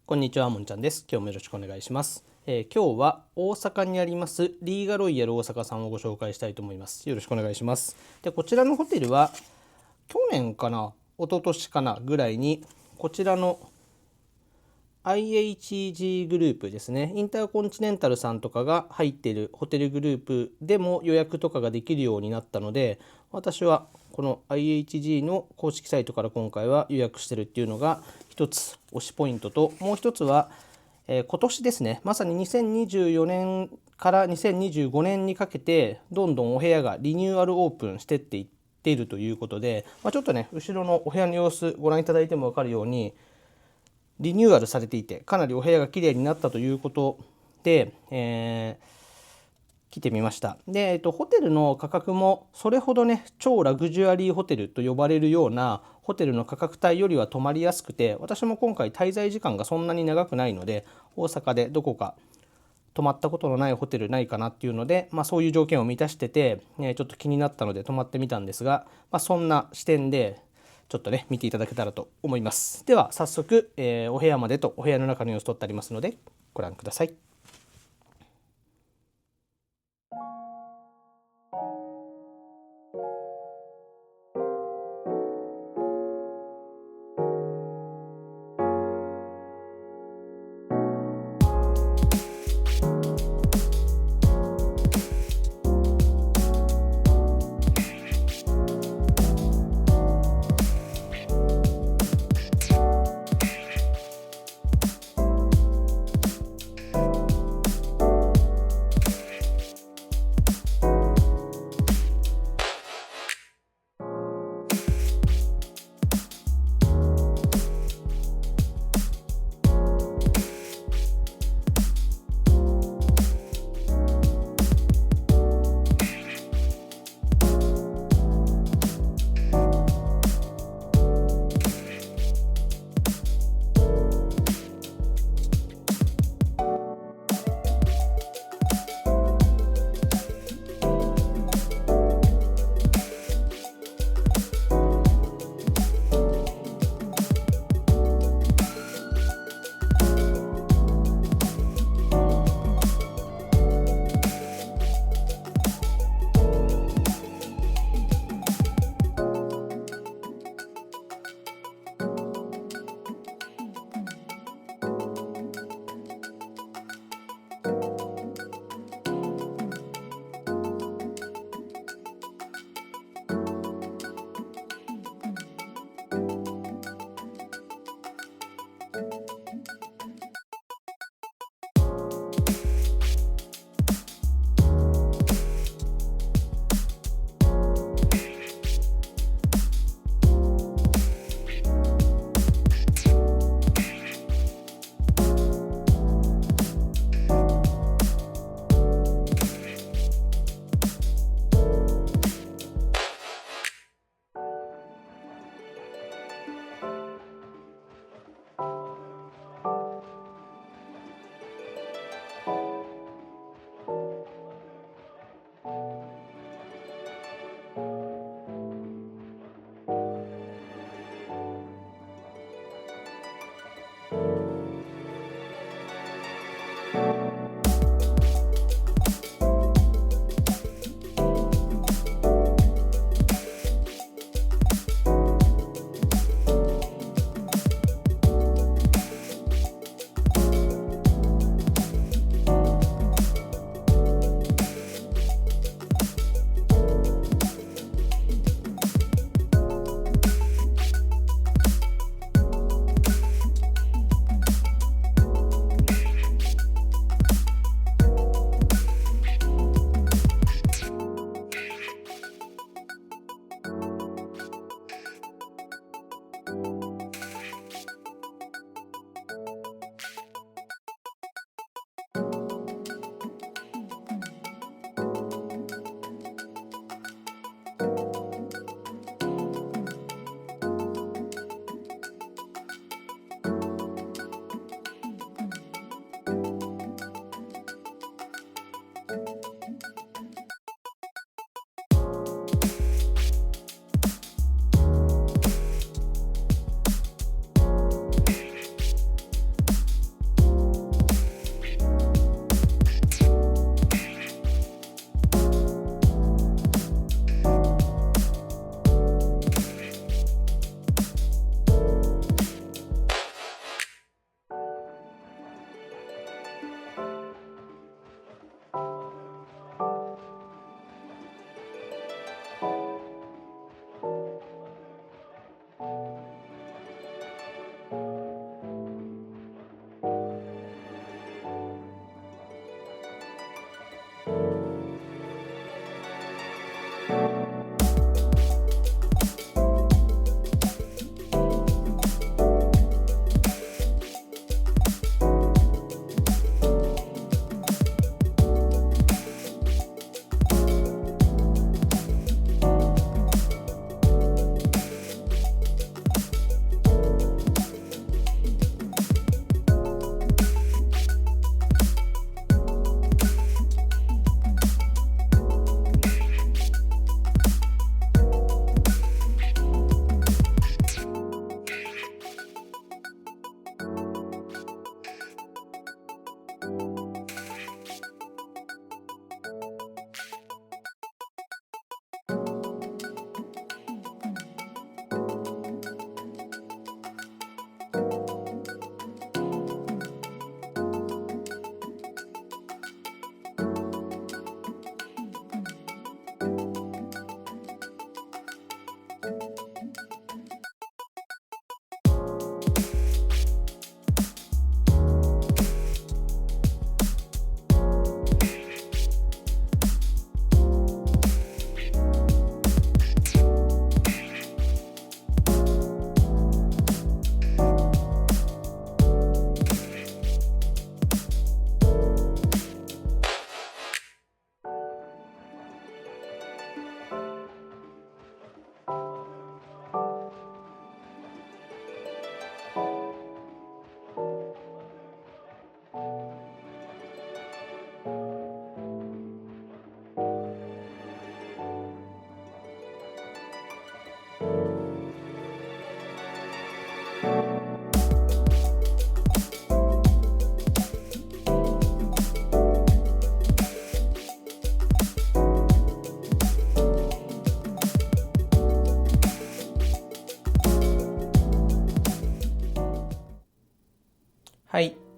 こんにちは、もんちゃんです。今日もよろしくお願いします。今日は大阪にありますリーガロイヤル大阪さんをご紹介したいと思います。よろしくお願いします。で、こちらのホテルは去年かな、一昨年かなぐらいにこちらの IHG グループですね、インターコンチネンタルさんとかが入っているホテルグループでも予約とかができるようになったので、私はこの IHG の公式サイトから今回は予約してるっていうのが一つ推しポイントと、もう一つは今年ですね、まさに2024年から2025年にかけてどんどんお部屋がリニューアルオープンしてっていっているということで、ちょっとね後ろのお部屋の様子ご覧いただいても分かるようにリニューアルされていて、かなりお部屋が綺麗になったということで、来てみました。で、ホテルの価格もそれほどね超ラグジュアリーホテルと呼ばれるようなホテルの価格帯よりは泊まりやすくて、私も今回滞在時間がそんなに長くないので、大阪でどこか泊まったことのないホテルないかなっていうので、そういう条件を満たしてて、ちょっと気になったので泊まってみたんですが、そんな視点でちょっとね見ていただけたらと思います。では早速、お部屋までとお部屋の中の様子撮ってありますのでご覧ください。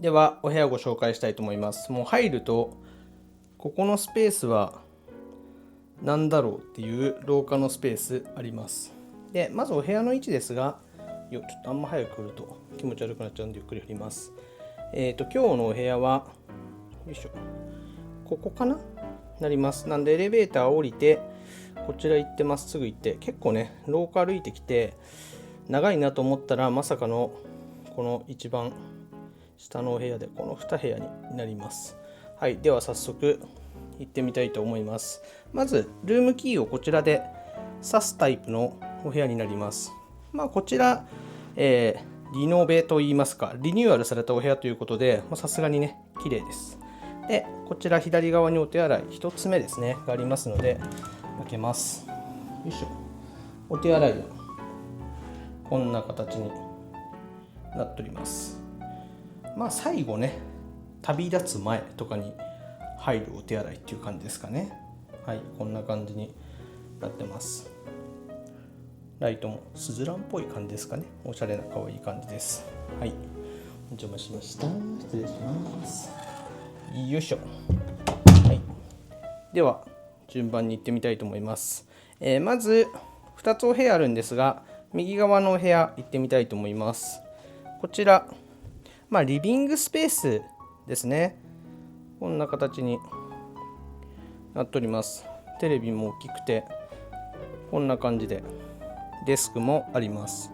ではお部屋をご紹介したいと思います。もう入るとここのスペースは何だろうっていう廊下のスペースあります。でまずお部屋の位置ですが、ちょっとあんま早く来ると気持ち悪くなっちゃうんでゆっくり振ります。今日のお部屋はよいしょ、ここかなります。なんでエレベーター降りてこちら行ってまっすぐ行って、結構ね廊下歩いてきて長いなと思ったらまさかのこの一番下のお部屋でこの2部屋になります。はい、では早速行ってみたいと思います。まずルームキーをこちらで挿すタイプのお部屋になります。こちら、リノベといいますかリニューアルされたお部屋ということでさすがにね綺麗です。でこちら左側にお手洗い1つ目ですねがありますので開けます。よいしょ。お手洗いはこんな形になっております。最後ね旅立つ前とかに入るお手洗いっていう感じですかね。はい、こんな感じになってます。ライトもスズランっぽい感じですかね。おしゃれな可愛い感じです。はい、お邪魔しました。失礼します。よいしょ。はい、では順番に行ってみたいと思います。まず2つお部屋あるんですが、右側のお部屋行ってみたいと思います。こちらリビングスペースですね。こんな形になっております。テレビも大きくてこんな感じでデスクもあります。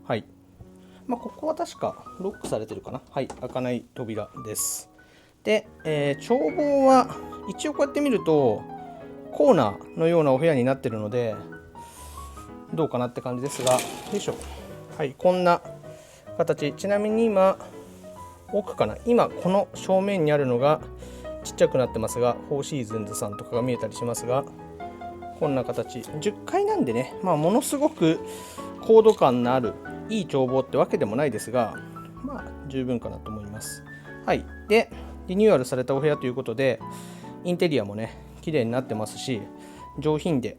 はい、ここは確かロックされてるかな。はい、開かない扉です。で、眺望は一応こうやって見るとコーナーのようなお部屋になってるのでどうかなって感じですが、よいしょ。はい、こんな形。ちなみに今奥かな、今この正面にあるのがちっちゃくなってますが、フォーシーズンズさんとかが見えたりしますが、こんな形。10階なんでね、ものすごく高度感のあるいい眺望ってわけでもないですが、十分かなと思います。はい、でリニューアルされたお部屋ということでインテリアもね綺麗になってますし、上品で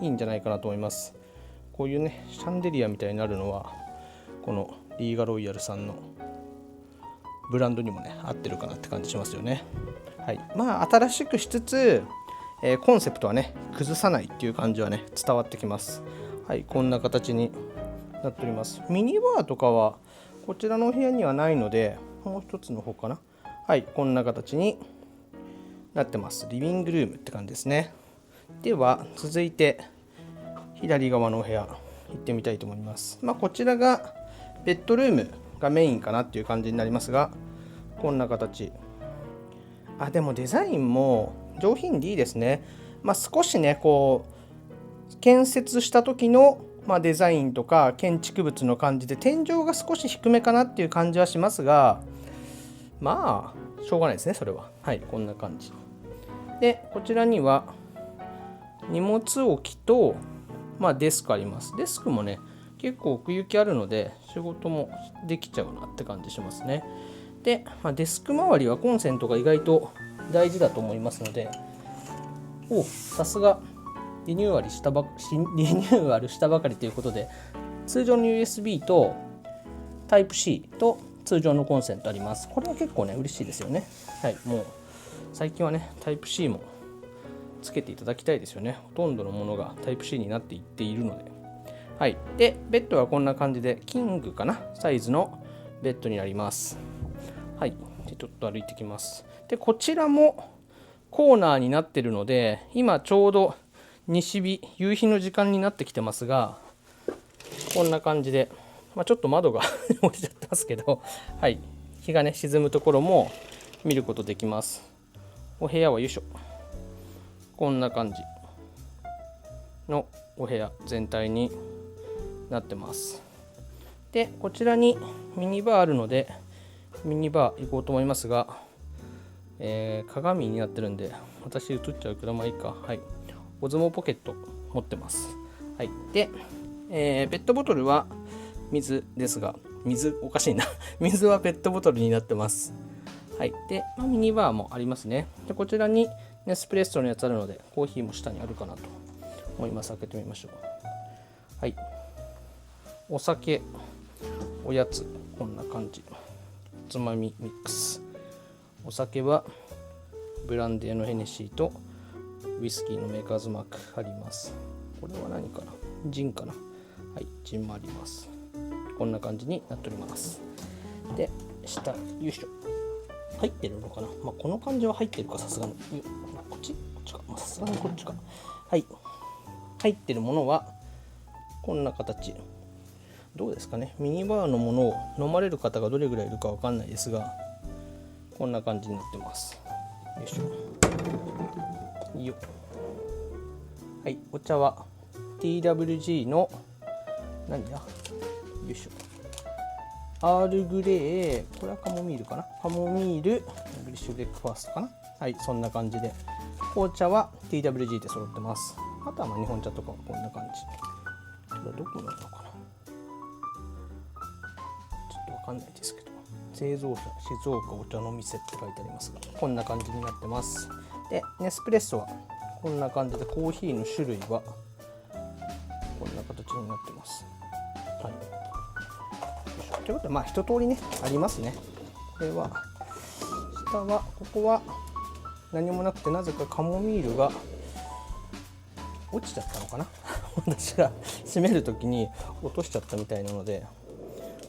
いいんじゃないかなと思います。こういうねシャンデリアみたいになるのはこのリーガロイヤルさんのブランドにもね合ってるかなって感じしますよね。はい、新しくしつつ、コンセプトはね崩さないっていう感じはね伝わってきます。はい、こんな形になっております。ミニバーとかはこちらのお部屋にはないので、もう一つの方かな。はい、こんな形になってます。リビングルームって感じですね。では続いて左側のお部屋行ってみたいと思います。こちらがベッドルームがメインかなっていう感じになりますが、こんな形。でもデザインも上品でいいですね。少しねこう建設した時のデザインとか建築物の感じで天井が少し低めかなっていう感じはしますが、しょうがないですねそれは。はい、こんな感じで、こちらには荷物置きとデスクあります。デスクもね結構奥行きあるので仕事もできちゃうなって感じしますね。で、デスク周りはコンセントが意外と大事だと思いますので、さすがリニューアルしたばかりということで、通常の USB と Type-C と通常のコンセントあります。これは結構ね嬉しいですよね。はい、もう最近はね Type-C もつけていただきたいですよね。ほとんどのものが Type-C になっていっているので。はい、でベッドはこんな感じでキングかなサイズのベッドになります。はい、でちょっと歩いてきます。でこちらもコーナーになっているので、今ちょうど西日夕日の時間になってきてますが、こんな感じで、ちょっと窓が折れちゃってますけど、はい、日がね沈むところも見ることできます。お部屋はよいしょ、こんな感じのお部屋全体になってます。でこちらにミニバーあるのでミニバー行こうと思いますが、鏡になってるんで私映っちゃうけどいいか。はい、オズモポケット持ってます。はい、で、ペットボトルは水ですが、水おかしいな水はペットボトルになってます。はい、で、ミニバーもありますね。でこちらにネスプレッソのやつあるのでコーヒーも下にあるかなと思います。開けてみましょう。はい、お酒、おやつ、こんな感じつまみミックス。お酒はブランデーのヘネシーとウイスキーのメーカーズマークあります。これは何かな、ジンかな。はい、ジンもあります。こんな感じになっております。で、下、よいしょ。入ってるのかな、この感じは入ってるか、さすがに。こっちか。さすがにこっちか。はい。入ってるものは、こんな形。どうですかね。ミニバーのものを飲まれる方がどれぐらいいるかわかんないですが、こんな感じになってます。よいしょ。よっ。はい、お茶は TWG の何だ、よいしょ、アールグレー、これはカモミールかな、カモミールイングリッシュブレックファーストかな。はい、そんな感じで紅茶は TWG で揃ってます。あとは日本茶とかはこんな感じ。これどこなのかな、ちょっとわかんないですけど、製造者静岡お茶の店って書いてありますが、こんな感じになってます。で、ネスプレッソはこんな感じで、コーヒーの種類はこんな形になってます。はい。ということで、一通りね、ありますね。これは、下は、ここは何もなくて、なぜかカモミールが落ちちゃったのかな私が閉めるときに落としちゃったみたいなので、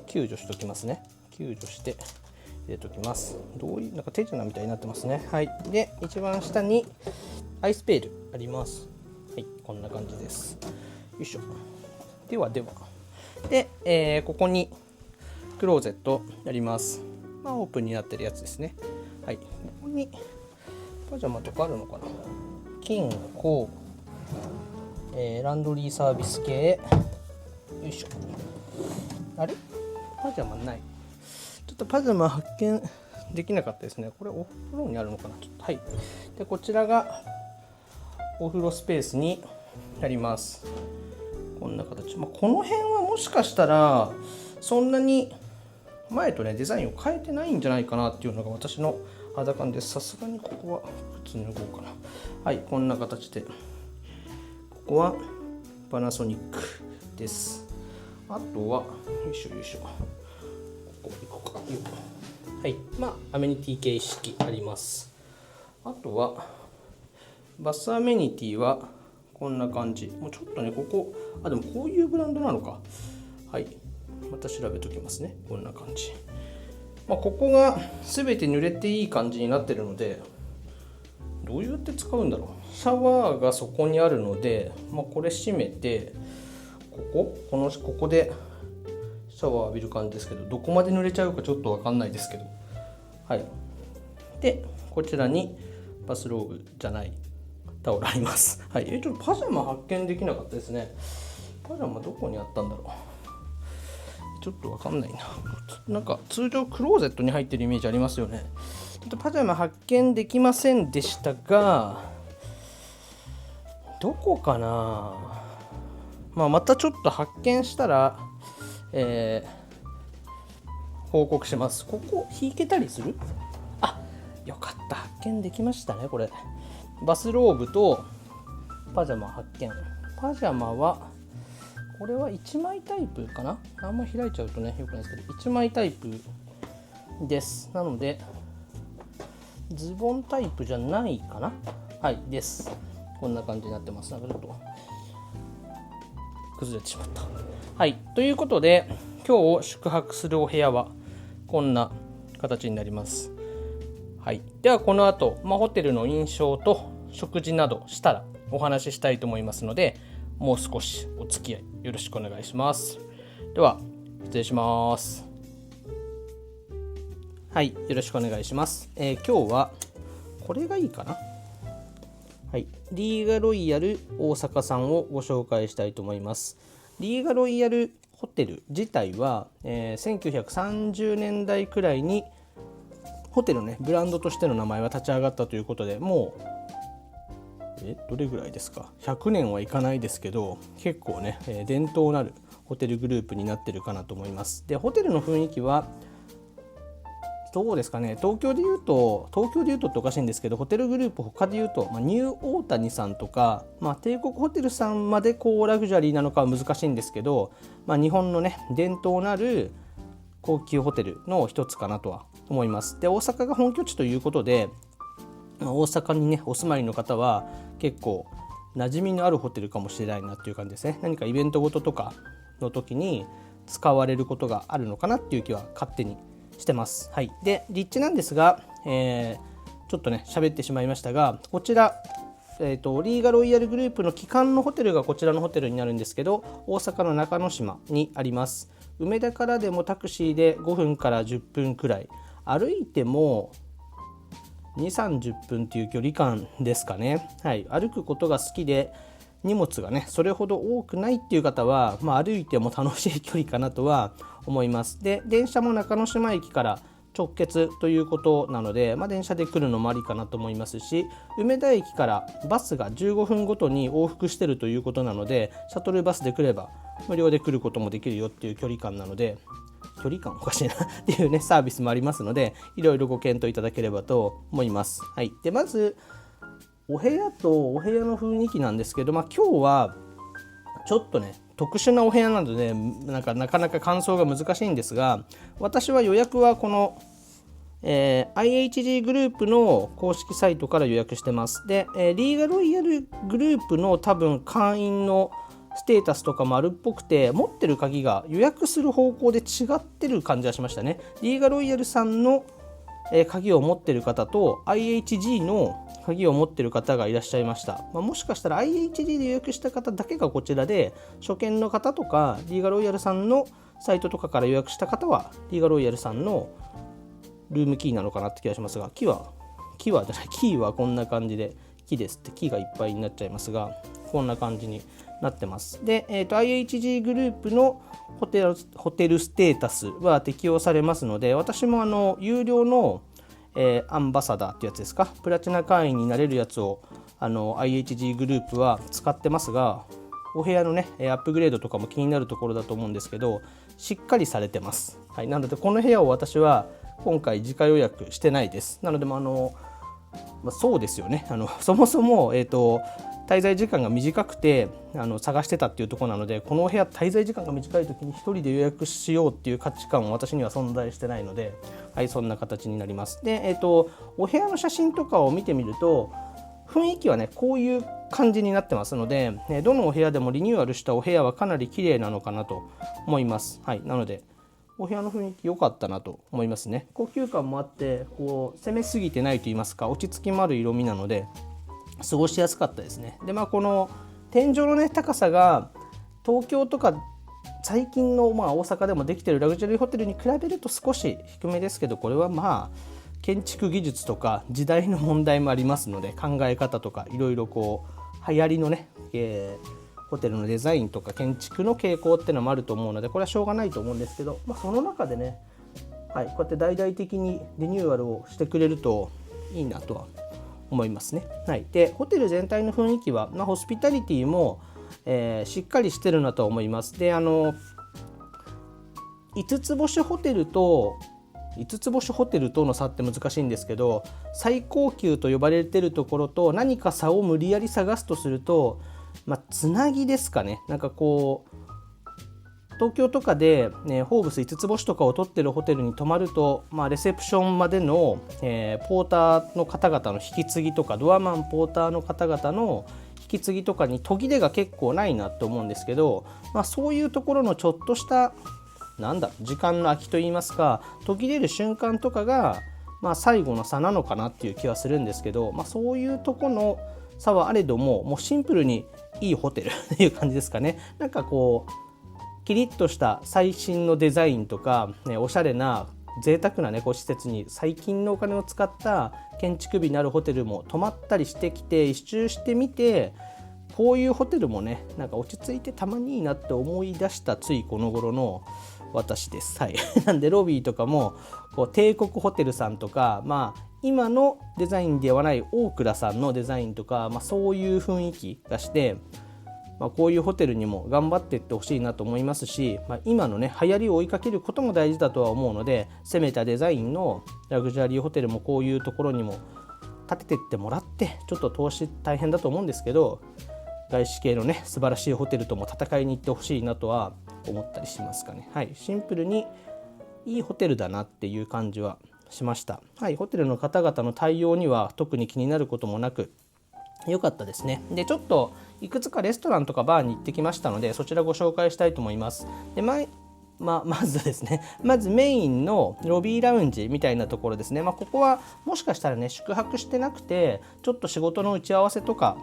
救助しときますね。救助して入れときます。どういう、なんか手品みたいになってますね。はい。で、一番下にアイスペールあります。はい、こんな感じです。よいしょ。では。で、ここにクローゼットあります。オープンになってるやつですね。はい。ここにパジャマとかあるのかな。金庫、ランドリーサービス系。よいしょ。あれ？パジャマない。ちょっとパジャマ発見できなかったですね。これお風呂にあるのかな。はい。で、こちらがお風呂スペースになります。こんな形。この辺はもしかしたらそんなに前とねデザインを変えてないんじゃないかなっていうのが私の肌感です。さすがにここは靴脱ごうかな。はい、こんな形で、ここはパナソニックです。あとはよいしょ、ここ行こうか。はい、アメニティ形式あります。あとはバスアメニティはこんな感じ。もうちょっとね、ここ、でもこういうブランドなのか。はい。また調べときますね。こんな感じ。ここが全て濡れていい感じになってるので、どうやって使うんだろう。シャワーがそこにあるので、これ閉めて、ここでシャワー浴びる感じですけど、どこまで濡れちゃうかちょっとわかんないですけど。はい。で、こちらにバスローブじゃない。タオルあります。はい。ちょっとパジャマ発見できなかったですね。パジャマどこにあったんだろう。ちょっとわかんないな。なんか通常クローゼットに入ってるイメージありますよね。ちょっとパジャマ発見できませんでしたが、どこかな。またちょっと発見したら、報告します。ここ引けたりする？よかった。発見できましたね、これ。バスローブとパジャマ発見。パジャマはこれは1枚タイプかな。あんま開いちゃうとねよくないですけど、1枚タイプです。なのでズボンタイプじゃないかな。はいです。こんな感じになってます。なんかちょっと崩れてしまった。はい、ということで今日宿泊するお部屋はこんな形になります。はい、ではこの後、ホテルの印象と食事などしたらお話ししたいと思いますので、もう少しお付き合いよろしくお願いします。では失礼します。はい、よろしくお願いします。今日はこれがいいかな。はい、リーガロイヤル大阪さんをご紹介したいと思います。リーガロイヤルホテル自体は、1930年代くらいにホテルのねブランドとしての名前は立ち上がったということで、もうどれぐらいですか、100年はいかないですけど、結構ね伝統なるホテルグループになってるかなと思います。で、ホテルの雰囲気はどうですかね。東京で言うとっておかしいんですけど、ホテルグループ他で言うと、ニューオータニさんとか、帝国ホテルさんまでラグジュアリーなのかは難しいんですけど、日本のね伝統なる高級ホテルの一つかなとは思います。で、大阪が本拠地ということで、大阪にねお住まいの方は結構馴染みのあるホテルかもしれないなっていう感じですね。何かイベントごととかの時に使われることがあるのかなっていう気は勝手にしてます。はい、で立地なんですが、ちょっとね喋ってしまいましたが、こちら、リーガロイヤルグループの旗艦のホテルがこちらのホテルになるんですけど、大阪の中之島にあります。梅田からでもタクシーで5分から10分くらい、歩いても2、30分という距離感ですかね。はい、歩くことが好きで荷物がねそれほど多くないっていう方は、歩いても楽しい距離かなとは思います。で、電車も中之島駅から直結ということなので、電車で来るのもありかなと思いますし、梅田駅からバスが15分ごとに往復してるということなので、シャトルバスで来れば無料で来ることもできるよっていう距離感なので、距離感おかしいなっていうねサービスもありますので、いろいろご検討いただければと思います。はい、でまずお部屋とお部屋の雰囲気なんですけど、今日はちょっとね特殊なお部屋なのでなかなか感想が難しいんですが、私は予約はこの、IHG グループの公式サイトから予約してます。で、リーガロイヤルグループの多分会員のステータスとかもあるっぽくて、持ってる鍵が予約する方向で違ってる感じがしましたね。リーガロイヤルさんの鍵を持ってる方と IHG の鍵を持ってる方がいらっしゃいました。もしかしたら IHG で予約した方だけがこちらで、初見の方とかリーガロイヤルさんのサイトとかから予約した方はリーガロイヤルさんのルームキーなのかなって気がしますが、キーはこんな感じで、キーですってキーがいっぱいになっちゃいますが、こんな感じになってます。で、IHG グループのホテルステータスは適用されますので、私も有料の、アンバサダーってやつですか、プラチナ会員になれるやつをIHG グループは使ってますが、お部屋のねアップグレードとかも気になるところだと思うんですけど、しっかりされてます。はい、なのでこの部屋を私は今回自家予約してないです。なのでそうですよね、そもそも、滞在時間が短くて探してたっていうところなので、このお部屋滞在時間が短い時に1人で予約しようっていう価値観は私には存在してないので、はい、そんな形になります。で、お部屋の写真とかを見てみると雰囲気はねこういう感じになってますので、どのお部屋でもリニューアルしたお部屋はかなり綺麗なのかなと思います。はい、なのでお部屋の雰囲気良かったなと思いますね。高級感もあって、攻めすぎてないと言いますか、落ち着きもある色味なので過ごしやすかったですね。で、この天井のね高さが東京とか最近の大阪でもできているラグジュアリーホテルに比べると少し低めですけど、これは建築技術とか時代の問題もありますので、考え方とかいろいろ流行りのね、ホテルのデザインとか建築の傾向っていうのもあると思うので、これはしょうがないと思うんですけど、その中でね、はい、こうやって大々的にリニューアルをしてくれるといいなとは思いますね。はい、でホテル全体の雰囲気は、ホスピタリティも、しっかりしてるなと思います。で5つ星ホテルとの差って難しいんですけど、最高級と呼ばれているところと何か差を無理やり探すとすると、つなぎですかね。東京とかで、ホーブス5つ星とかを取ってるホテルに泊まると、レセプションまでの、ポーターの方々の引き継ぎとか、ドアマンポーターの方々の引き継ぎとかに途切れが結構ないなと思うんですけど、そういうところのちょっとした時間の空きといいますか、途切れる瞬間とかが、最後の差なのかなっていう気はするんですけど、そういうとこの差はあれども、もうシンプルにいいホテルっていう感じですかね。キリッとした最新のデザインとか、おしゃれな贅沢な施設に最近のお金を使った建築美のあるホテルも泊まったりしてきて、一周してみて、こういうホテルもね落ち着いてたまにいいなって思い出したついこの頃の私です。はい、なんでロビーとかも帝国ホテルさんとか、今のデザインではない大倉さんのデザインとか、そういう雰囲気がして、こういうホテルにも頑張っていってほしいなと思いますし、今のね流行りを追いかけることも大事だとは思うので、攻めたデザインのラグジュアリーホテルもこういうところにも建てていってもらって、ちょっと投資大変だと思うんですけど、外資系のね素晴らしいホテルとも戦いに行ってほしいなとは思ったりしますかね。はい、シンプルにいいホテルだなっていう感じはしました。はい、ホテルの方々の対応には特に気になることもなく良かったですね。でちょっといくつかレストランとかバーに行ってきましたので、そちらご紹介したいと思います。でまずですね、まずメインのロビーラウンジみたいなところですね。ここはもしかしたらね、宿泊してなくてちょっと仕事の打ち合わせとか、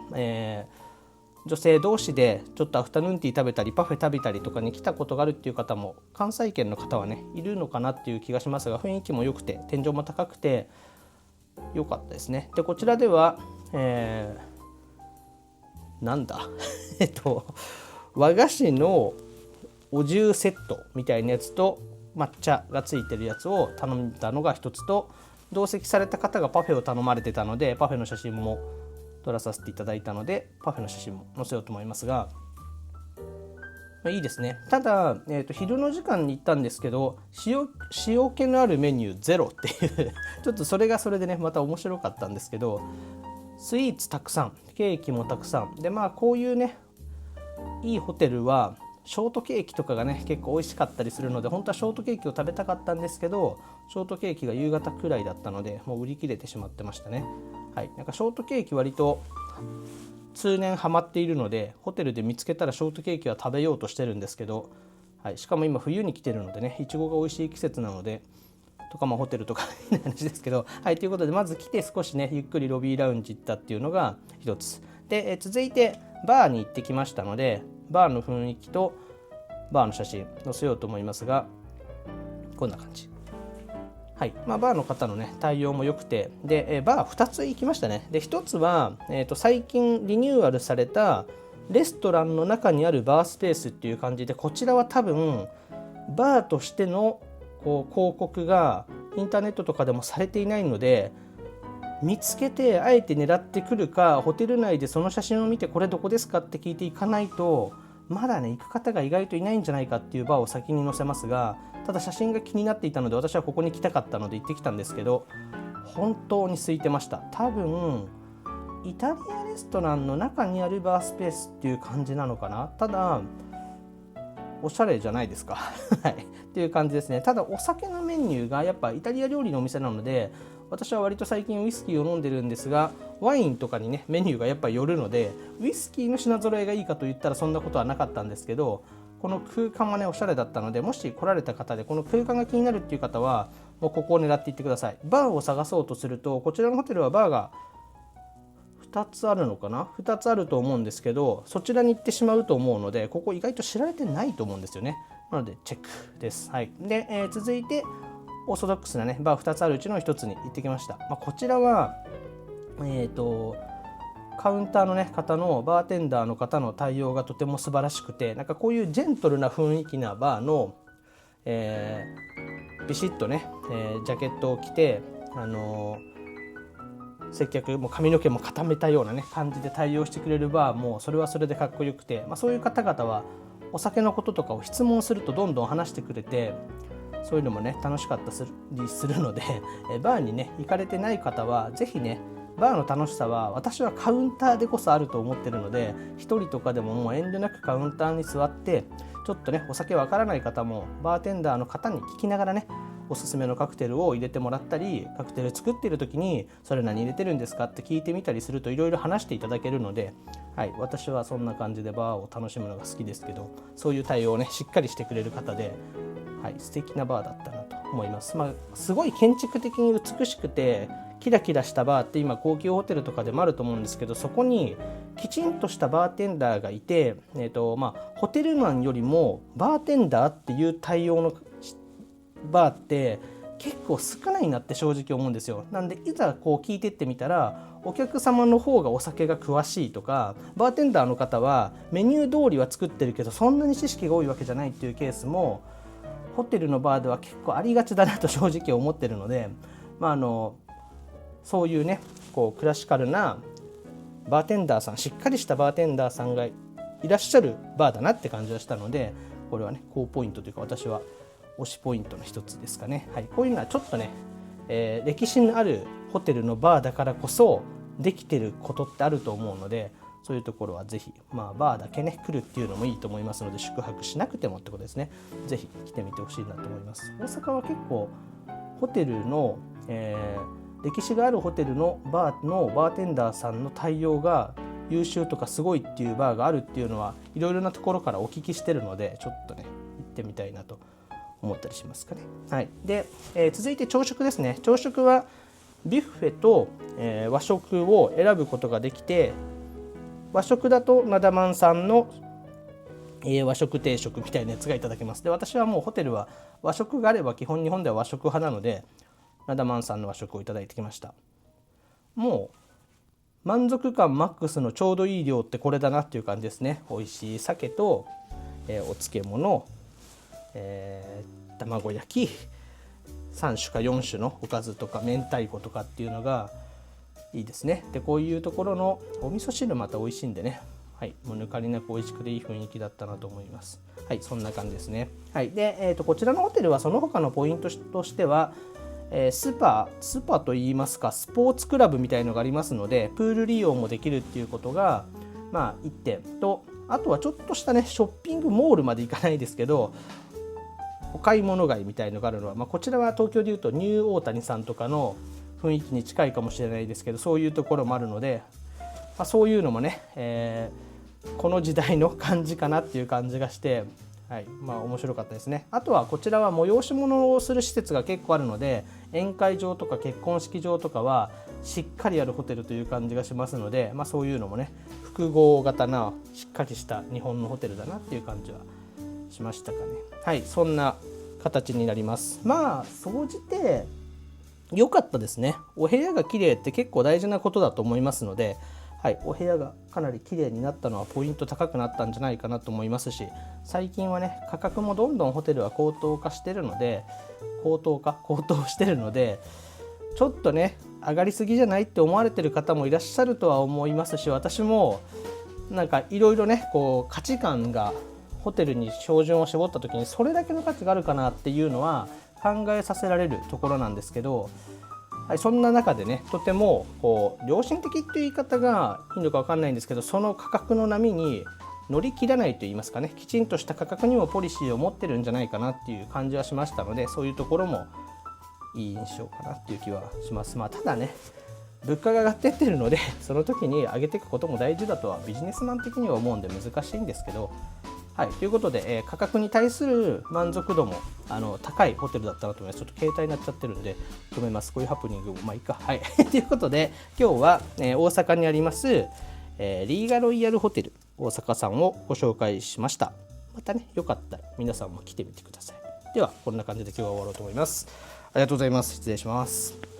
女性同士でちょっとアフタヌーンティー食べたりパフェ食べたりとかに来たことがあるっていう方も、関西圏の方はねいるのかなっていう気がしますが、雰囲気も良くて天井も高くて良かったですね。でこちらでは、なんだ和菓子のお重セットみたいなやつと抹茶がついてるやつを頼んだのが一つと、同席された方がパフェを頼まれてたのでパフェの写真も撮らさせていただいたので、パフェの写真も載せようと思いますが、いいですね。ただ、昼の時間に行ったんですけど、塩気のあるメニューゼロっていうちょっとそれがそれでねまた面白かったんですけど、スイーツたくさん、ケーキもたくさんで、こういうねいいホテルはショートケーキとかがね結構美味しかったりするので、本当はショートケーキを食べたかったんですけど、ショートケーキが夕方くらいだったのでもう売り切れてしまってましたね。はい、なんかショートケーキ割と通年ハマっているので、ホテルで見つけたらショートケーキは食べようとしてるんですけど、はい、しかも今冬に来てるのでね、いちごが美味しい季節なのでとか、ホテルとかの話ですけど、はい、ということでまず来て少しねゆっくりロビーラウンジ行ったっていうのが一つで、続いてバーに行ってきましたので、バーの雰囲気とバーの写真載せようと思いますが、こんな感じ。はい、バーの方のね対応も良くて、でバー2つ行きましたね。で1つは、最近リニューアルされたレストランの中にあるバースペースっていう感じで、こちらは多分バーとしてのこう広告がインターネットとかでもされていないので、見つけてあえて狙ってくるか、ホテル内でその写真を見てこれどこですかって聞いていかないとまだね行く方が意外といないんじゃないかっていうバーを先に載せますが、ただ写真が気になっていたので私はここに来たかったので行ってきたんですけど、本当に空いてました。多分イタリアレストランの中にあるバースペースっていう感じなのかな。ただおしゃれじゃないですかはいっていう感じですね。ただお酒のメニューがやっぱイタリア料理のお店なので、私は割と最近ウイスキーを飲んでるんですが、ワインとかにねメニューがやっぱ寄るので、ウイスキーの品揃えがいいかといったらそんなことはなかったんですけど、この空間はねおしゃれだったので、もし来られた方でこの空間が気になるっていう方はもうここを狙っていってください。バーを探そうとすると、こちらのホテルはバーが2つあるのかな、2つあると思うんですけど、そちらに行ってしまうと思うので、ここ意外と知られてないと思うんですよね。なのでチェックです。はい、で、続いてオーソドックスなねバー2つあるうちの1つに行ってきました。こちらはカウンターの、ね、方のバーテンダーの方の対応がとても素晴らしくて、なんかこういうジェントルな雰囲気なバーの、ビシッとね、ジャケットを着て、接客も髪の毛も固めたような、ね、感じで対応してくれるバーもそれはそれでかっこよくて、そういう方々はお酒のこととかを質問するとどんどん話してくれて、そういうのもね楽しかったりするので、バーにね行かれてない方はぜひね、バーの楽しさは私はカウンターでこそあると思ってるので、一人とかでももう遠慮なくカウンターに座って、ちょっとねお酒わからない方もバーテンダーの方に聞きながらね、おすすめのカクテルを入れてもらったり、カクテル作っている時にそれ何入れてるんですかって聞いてみたりするといろいろ話していただけるので、はい、私はそんな感じでバーを楽しむのが好きですけど、そういう対応をねしっかりしてくれる方で、はい、素敵なバーだったなと思います。すごい建築的に美しくてキラキラしたバーって今高級ホテルとかでもあると思うんですけど、そこにきちんとしたバーテンダーがいて、ホテルマンよりもバーテンダーっていう対応のバーって結構少ないなって正直思うんですよ。なんでいざこう聞いてってみたら、お客様の方がお酒が詳しいとか、バーテンダーの方はメニュー通りは作ってるけどそんなに知識が多いわけじゃないっていうケースもホテルのバーでは結構ありがちだなと正直思ってるので、そういうねこうクラシカルなバーテンダーさん、しっかりしたバーテンダーさんがいらっしゃるバーだなって感じがしたので、これはね高ポイントというか私は推しポイントの一つですかね。はい、こういうのはちょっとね、歴史のあるホテルのバーだからこそできてることってあると思うので、そういうところはぜひ、バーだけね来るっていうのもいいと思いますので、宿泊しなくてもってことですね。ぜひ来てみてほしいなと思います。大阪は結構ホテルの、歴史があるホテルのバーテンダーさんの対応が優秀とかすごいっていうバーがあるっていうのはいろいろなところからお聞きしてるので、ちょっとね行ってみたいなと思ったりしますかね。はい、で、続いて朝食ですね。朝食はビュッフェと、和食を選ぶことができて、和食だとなだ万さんの、和食定食みたいなやつがいただけます。で、私はもうホテルは和食があれば基本日本では和食派なので、なだ万さんの和食をいただいてきました。もう満足感マックスのちょうどいい量ってこれだなっていう感じですね。美味しい鮭と、お漬物、卵焼き、3種か4種のおかずとか明太子とかっていうのがいいですね。で、こういうところのお味噌汁また美味しいんでね、はい、もう抜かりなく美味しくていい雰囲気だったなと思います。はい、そんな感じですね。はい、で、こちらのホテルはその他のポイントとしては、スパといいますか、スポーツクラブみたいのがありますので、プール利用もできるっていうことが1点と、あとはちょっとしたねショッピングモールまで行かないですけど、お買い物街みたいのがあるのは、こちらは東京でいうとニューオータニさんとかの雰囲気に近いかもしれないですけど、そういうところもあるので、そういうのもね、この時代の感じかなっていう感じがして、はい、面白かったですね。あとはこちらは催し物をする施設が結構あるので、宴会場とか結婚式場とかはしっかりあるホテルという感じがしますので、そういうのもね複合型なしっかりした日本のホテルだなっていう感じはしましたかね。はい、そんな形になります。総じて良かったですね。お部屋が綺麗って結構大事なことだと思いますので、はい、お部屋がかなり綺麗になったのはポイント高くなったんじゃないかなと思いますし、最近はね価格もどんどんホテルは高騰してるので、ちょっとね上がりすぎじゃないって思われてる方もいらっしゃるとは思いますし、私もなんかいろいろね価値観がホテルに照準を絞った時にそれだけの価値があるかなっていうのは考えさせられるところなんですけど、はい、そんな中でねとても良心的っていう言い方がいいのか分かんないんですけど、その価格の波に乗り切らないと言いますかね、きちんとした価格にもポリシーを持ってるんじゃないかなっていう感じはしましたので、そういうところもいい印象かなっていう気はします。ただね物価が上がってってるのでその時に上げていくことも大事だとはビジネスマン的には思うんで難しいんですけど、はい、ということで、価格に対する満足度も高いホテルだったなと思います。ちょっと携帯になっちゃってるんで止めます。こういうハプニングもいいか。はいということで今日は、大阪にあります、リーガロイヤルホテル大阪さんをご紹介しました。またねよかったら皆さんも来てみてください。ではこんな感じで今日は終わろうと思います。ありがとうございます。失礼します。